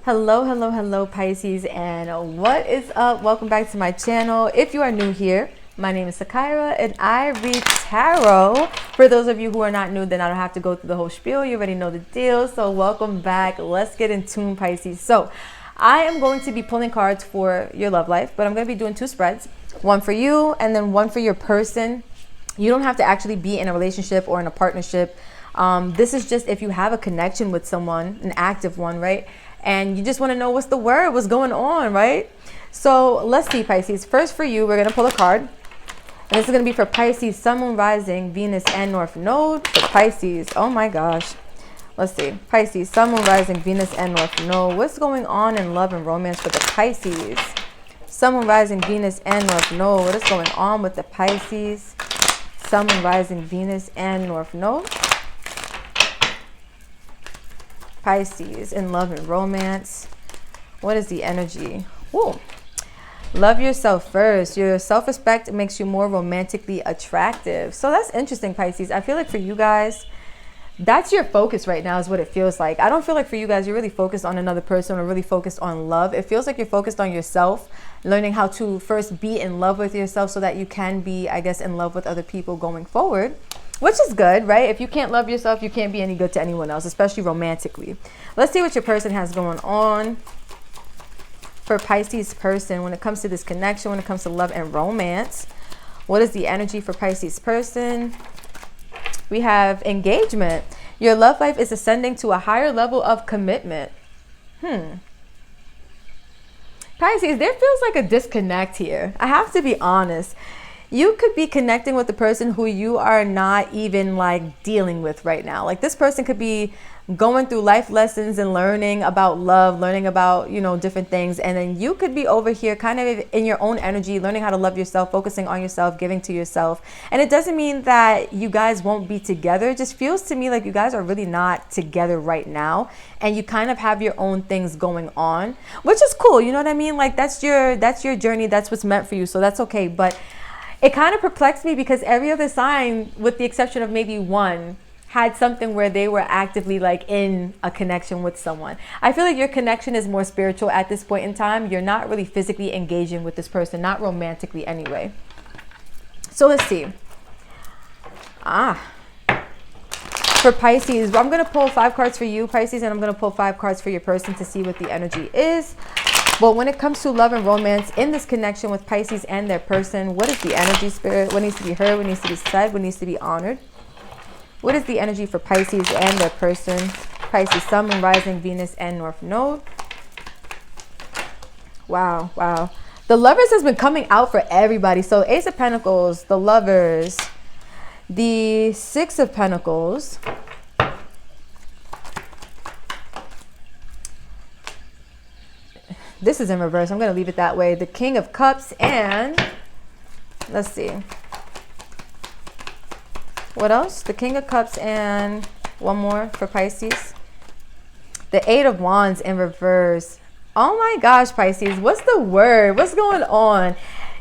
Hello, hello, hello, Pisces, and what is up? Welcome back to my channel. If you are new here, my name is Sakira, and I read tarot. For those of you who are not new, then I don't have to go through the whole spiel. You already know the deal, so welcome back. Let's get in tune, Pisces. So I am going to be pulling cards for your love life, but I'm going to be doing two spreads, one for you and then one for your person. You don't have to actually be in a relationship or in a partnership. This is just if you have a connection with someone, an active one, right? And you just want to know what's the word, what's going on, right? So let's see, Pisces. First for you, we're going to pull a card. And this is going to be for Pisces, Sun, Moon, Rising, Venus, and North Node. For Pisces, oh my gosh. Let's see. Pisces, Sun, Moon, Rising, Venus, and North Node. What's going on in love and romance for the Pisces? Sun, Moon, Rising, Venus, and North Node. What is going on with the Pisces? Sun, Moon, Rising, Venus, and North Node. Pisces in love and romance. What is the energy? Whoa. Love yourself first. Your self-respect makes you more romantically attractive. So that's interesting, Pisces. I feel like for you guys, that's your focus right now is what it feels like. I don't feel like for you guys, you're really focused on another person or really focused on love. It feels like you're focused on yourself, learning how to first be in love with yourself so that you can be, I guess, in love with other people going forward. Which is good, right? If you can't love yourself, you can't be any good to anyone else, especially romantically. Let's see what your person has going on for Pisces person when it comes to this connection, when it comes to love and romance. What is the energy for Pisces person? We have engagement. Your love life is ascending to a higher level of commitment. Pisces, there feels like a disconnect here. I have to be honest. You could be connecting with the person who you are not even like dealing with right now. Like this person could be going through life lessons and learning about love, learning about, you know, different things. And then you could be over here kind of in your own energy, learning how to love yourself, focusing on yourself, giving to yourself. And it doesn't mean that you guys won't be together. It just feels to me like you guys are really not together right now. And you kind of have your own things going on, which is cool. You know what I mean? Like that's your journey. That's what's meant for you. So that's okay. But it kind of perplexed me because every other sign, with the exception of maybe one, had something where they were actively like in a connection with someone. I feel like your connection is more spiritual at this point in time. You're not really physically engaging with this person, not romantically anyway. So let's see. For Pisces, I'm going to pull 5 cards for you, Pisces, and I'm going to pull 5 cards for your person to see what the energy is. But when it comes to love and romance in this connection with Pisces and their person, what is the energy, spirit? What needs to be heard? What needs to be said? What needs to be honored? What is the energy for Pisces and their person? Pisces, Sun, Moon, Rising, Venus, and North Node. Wow, wow. The Lovers has been coming out for everybody. So Ace of Pentacles, the Lovers, the Six of Pentacles, this is in reverse. I'm going to leave it that way. The King of Cups and let's see. What else? The King of Cups and one more for Pisces. The Eight of Wands in reverse. Oh my gosh, Pisces. What's the word? What's going on?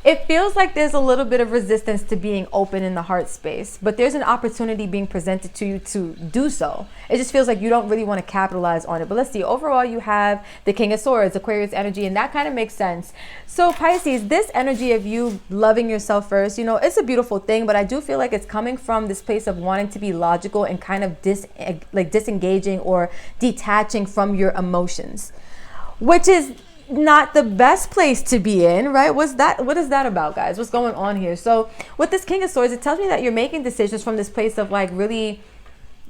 It feels like there's a little bit of resistance to being open in the heart space, but there's an opportunity being presented to you to do so. It just feels like you don't really want to capitalize on it. But let's see, overall you have the King of Swords, Aquarius energy, and that kind of makes sense. So Pisces, this energy of you loving yourself first, you know, it's a beautiful thing, but I do feel like it's coming from this place of wanting to be logical and kind of disengaging or detaching from your emotions, which is not the best place to be in, right? What is that about, guys? What's going on here? So with this King of Swords, it tells me that you're making decisions from this place of like really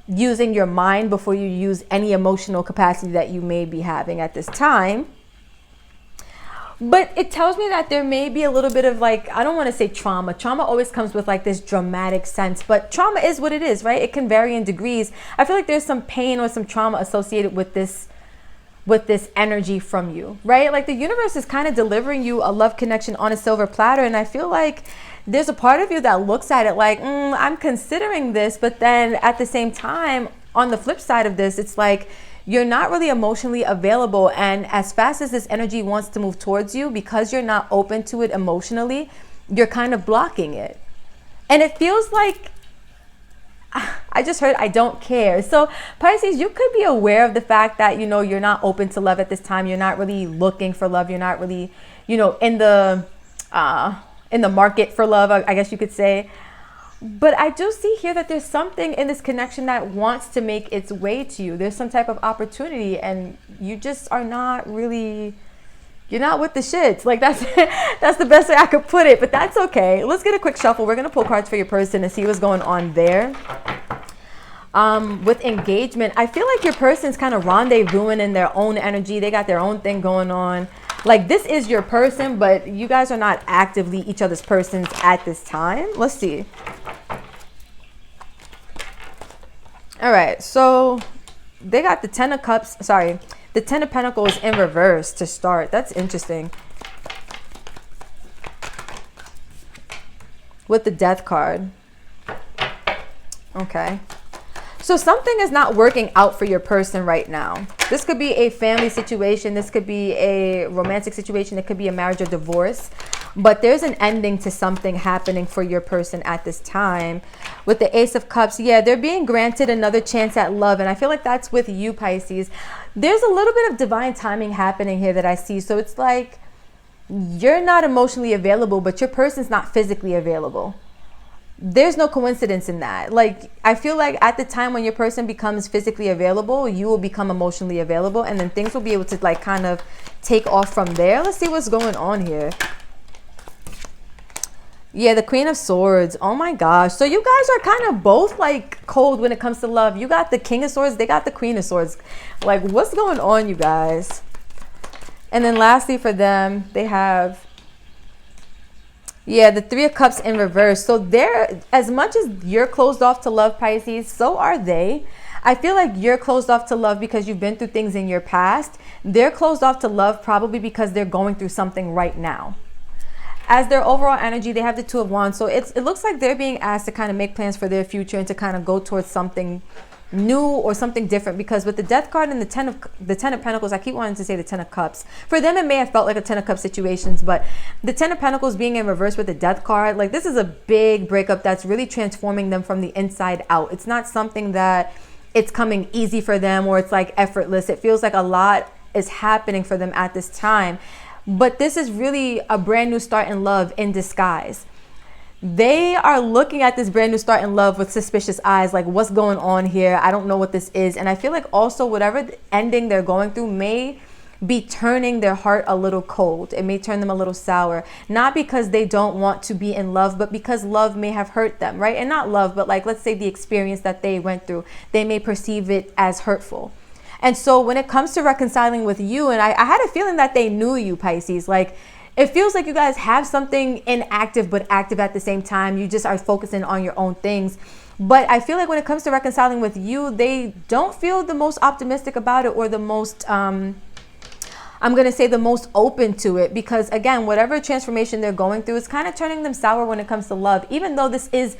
using your mind before you use any emotional capacity that you may be having at this time. But it tells me that there may be a little bit of like, I don't want to say trauma. Trauma always comes with like this dramatic sense, but trauma is what it is, right? It can vary in degrees. I feel like there's some pain or some trauma associated with this energy from you, right? Like the universe is kind of delivering you a love connection on a silver platter. And I feel like there's a part of you that looks at it like, I'm considering this. But then at the same time, on the flip side of this, it's like you're not really emotionally available. And as fast as this energy wants to move towards you, because you're not open to it emotionally, you're kind of blocking it. And it feels like I just heard I don't care. So Pisces, you could be aware of the fact that, you know, you're not open to love at this time. You're not really looking for love. You're not really, you know, in the market for love, I guess you could say. But I do see here that there's something in this connection that wants to make its way to you. There's some type of opportunity, and you just are not really, you're not with the shits. Like, that's that's the best way I could put it, but that's okay. Let's get a quick shuffle. We're going to pull cards for your person and see what's going on there. With engagement, I feel like your person's kind of rendezvousing in their own energy. They got their own thing going on. Like, this is your person, but you guys are not actively each other's persons at this time. Let's see. All right, so they got the Ten of Cups, sorry, the Ten of Pentacles in reverse to start. That's interesting. With the Death card. Okay. So something is not working out for your person right now. This could be a family situation. This could be a romantic situation. It could be a marriage or divorce. But there's an ending to something happening for your person at this time. With the Ace of Cups, yeah, they're being granted another chance at love. And I feel like that's with you, Pisces. There's a little bit of divine timing happening here that I see. So it's like you're not emotionally available, but your person's not physically available. There's no coincidence in that. Like, I feel like at the time when your person becomes physically available, you will become emotionally available, and then things will be able to like kind of take off from there. Let's see what's going on here. Yeah, the Queen of Swords. Oh my gosh. So you guys are kind of both like cold when it comes to love. You got the King of Swords, they got the Queen of Swords. Like, what's going on, you guys? And then lastly for them, they have, yeah, the Three of Cups in reverse. So they're, as much as you're closed off to love, Pisces, so are they. I feel like you're closed off to love because you've been through things in your past. They're closed off to love probably because they're going through something right now. As their overall energy, they have the Two of Wands. So it looks like they're being asked to kind of make plans for their future and to kind of go towards something new or something different, because with the Death card and the Ten of Pentacles, I keep wanting to say the Ten of Cups. For them, it may have felt like a Ten of Cups situations, but the Ten of Pentacles being in reverse with the Death card, like, this is a big breakup that's really transforming them from the inside out. It's not something that it's coming easy for them or it's like effortless. It feels like a lot is happening for them at this time. But this is really a brand new start in love in disguise. They are looking at this brand new start in love with suspicious eyes, like, what's going on here? I don't know what this is. And I feel like also whatever ending they're going through may be turning their heart a little cold. It may turn them a little sour, not because they don't want to be in love, but because love may have hurt them, right? And not love, but like, let's say the experience that they went through, they may perceive it as hurtful. And so when it comes to reconciling with you, and I had a feeling that they knew you, Pisces, like, it feels like you guys have something inactive but active at the same time. You just are focusing on your own things. But I feel like when it comes to reconciling with you, they don't feel the most optimistic about it, or the most, I'm going to say the most open to it, because again, whatever transformation they're going through is kind of turning them sour when it comes to love. Even though this is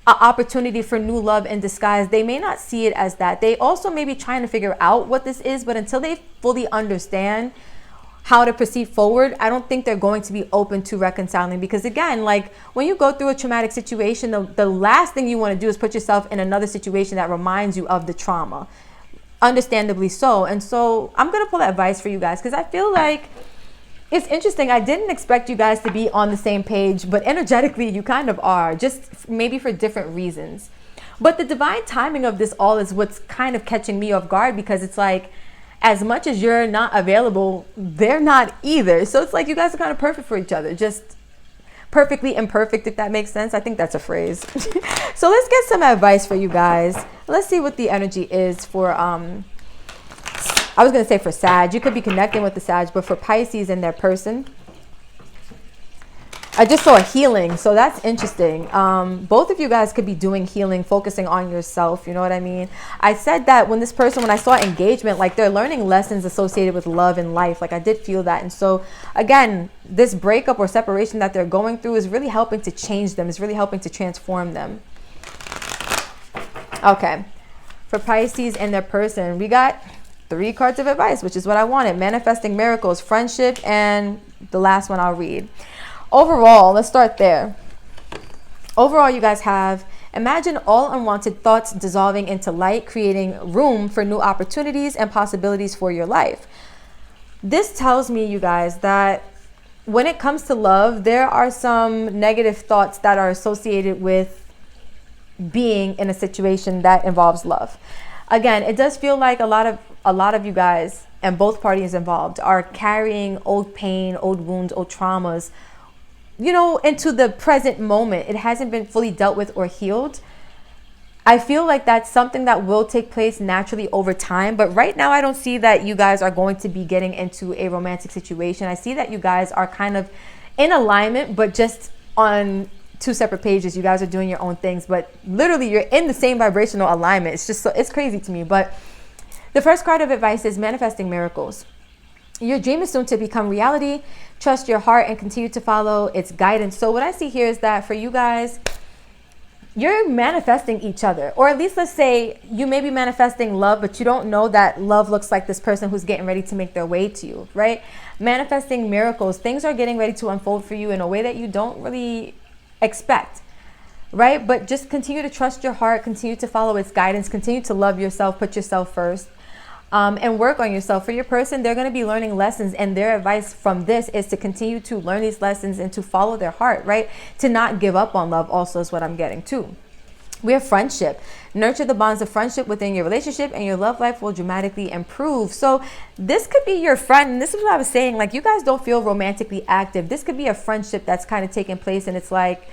an opportunity for new love in disguise, they may not see it as that. They also may be trying to figure out what this is, but until they fully understand how to proceed forward, I don't think they're going to be open to reconciling. Because again, like, when you go through a traumatic situation, the last thing you want to do is put yourself in another situation that reminds you of the trauma, understandably so. And so I'm going to pull advice for you guys, because I feel like it's interesting. I didn't expect you guys to be on the same page, but energetically you kind of are, just maybe for different reasons. But the divine timing of this all is what's kind of catching me off guard, because it's like, as much as you're not available, they're not either. So it's like you guys are kind of perfect for each other, just perfectly imperfect, if that makes sense. I think that's a phrase. So let's get some advice for you guys. Let's see what the energy is for, I was going to say for Sag. You could be connecting with the Sag, but for Pisces and their person, I just saw a healing. So that's interesting. Both of you guys could be doing healing, focusing on yourself. You know what I mean? I said that when this person, when I saw engagement, like, they're learning lessons associated with love and life. Like, I did feel that. And so again, this breakup or separation that they're going through is really helping to change them. It's really helping to transform them. Okay. For Pisces and their person, we got 3 cards of advice, which is what I wanted. Manifesting miracles, friendship, and the last one I'll read. Overall, let's start there. Overall, you guys have Imagine all unwanted thoughts dissolving into light, creating room for new opportunities and possibilities for your life. This tells me, you guys, that when it comes to love, there are some negative thoughts that are associated with being in a situation that involves love. Again, it does feel like a lot of you guys and both parties involved are carrying old pain, old wounds, old traumas, you know, into the present moment. It hasn't been fully dealt with or healed. I feel like that's something that will take place naturally over time. But right now, I don't see that you guys are going to be getting into a romantic situation. I see that you guys are kind of in alignment, but just on two separate pages. You guys are doing your own things, but literally you're in the same vibrational alignment. It's just so, it's crazy to me. But the first card of advice is manifesting miracles. Your dream is soon to become reality. Trust your heart and continue to follow its guidance. So what I see here is that for you guys, you're manifesting each other, or at least let's say you may be manifesting love, but you don't know that love looks like this person who's getting ready to make their way to you, right? Manifesting miracles. Things are getting ready to unfold for you in a way that you don't really expect, right? But just continue to trust your heart, continue to follow its guidance, continue to love yourself, put yourself first, and work on yourself. For your person, they're going to be learning lessons, and their advice from this is to continue to learn these lessons and to follow their heart, right? To not give up on love also is what I'm getting too. We have friendship. Nurture the bonds of friendship within your relationship and your love life will dramatically improve. So this could be your friend. And this is what I was saying. Like, you guys don't feel romantically active. This could be a friendship that's kind of taking place. And it's like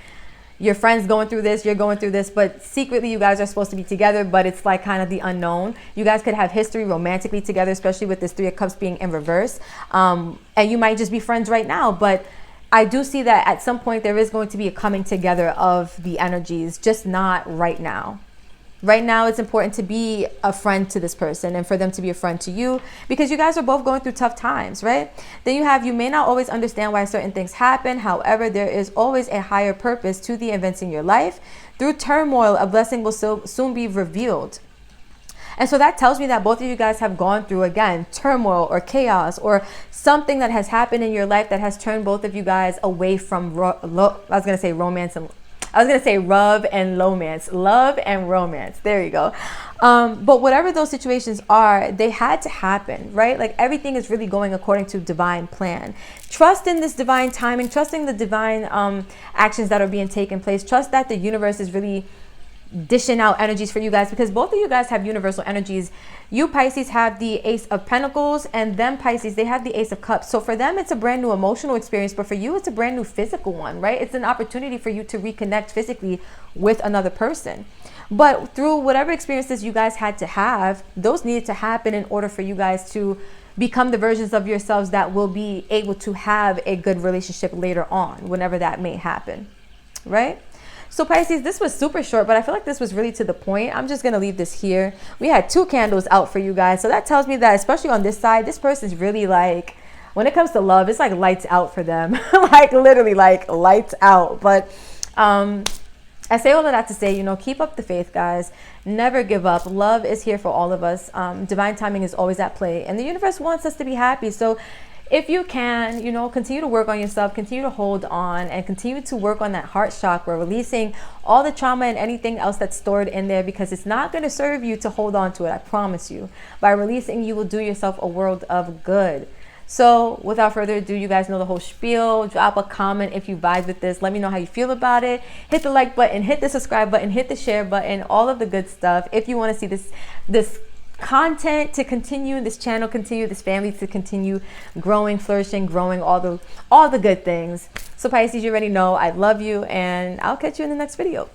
your friend's going through this, you're going through this, but secretly you guys are supposed to be together, but it's like kind of the unknown. You guys could have history romantically together, especially with this Three of Cups being in reverse. And you might just be friends right now, but I do see that at some point there is going to be a coming together of the energies, just not right now. Right now, it's important to be a friend to this person and for them to be a friend to you, because you guys are both going through tough times, right? Then you may not always understand why certain things happen. However, there is always a higher purpose to the events in your life. Through turmoil, a blessing will soon be revealed. And so that tells me that both of you guys have gone through, again, turmoil or chaos or something that has happened in your life that has turned both of you guys away from, love and romance. Love and romance. There you go. But whatever those situations are, they had to happen, right? Like, everything is really going according to divine plan. Trust in this divine timing. Trust in the divine actions that are being taken place. Trust that the universe is really dishing out energies for you guys, because both of you guys have universal energies. You Pisces have the Ace of Pentacles, and them Pisces, they have the Ace of Cups. So for them, it's a brand new emotional experience, but for you, it's a brand new physical one, right? It's an opportunity for you to reconnect physically with another person. But through whatever experiences you guys had to have, those needed to happen in order for you guys to become the versions of yourselves that will be able to have a good relationship later on, whenever that may happen, right? So Pisces, this was super short, but I feel like this was really to the point. I'm just going to leave this here. We had 2 candles out for you guys. So that tells me that, especially on this side, this person's really like, when it comes to love, it's like lights out for them. Like, literally like lights out. But I say all of that to say, keep up the faith, guys. Never give up. Love is here for all of us. Divine timing is always at play, and the universe wants us to be happy. So if you can, continue to work on yourself, continue to hold on, and continue to work on that heart chakra, releasing all the trauma and anything else that's stored in there, because it's not going to serve you to hold on to it. I promise you. By releasing, you will do yourself a world of good. So without further ado, you guys know the whole spiel. Drop a comment if you vibe with this. Let me know how you feel about it. Hit the like button, hit the subscribe button, hit the share button, all of the good stuff. If you want to see this content to continue, this channel continue, this family to continue growing, flourishing, growing, all the good things. So Pisces, you already know I love you, and I'll catch you in the next video.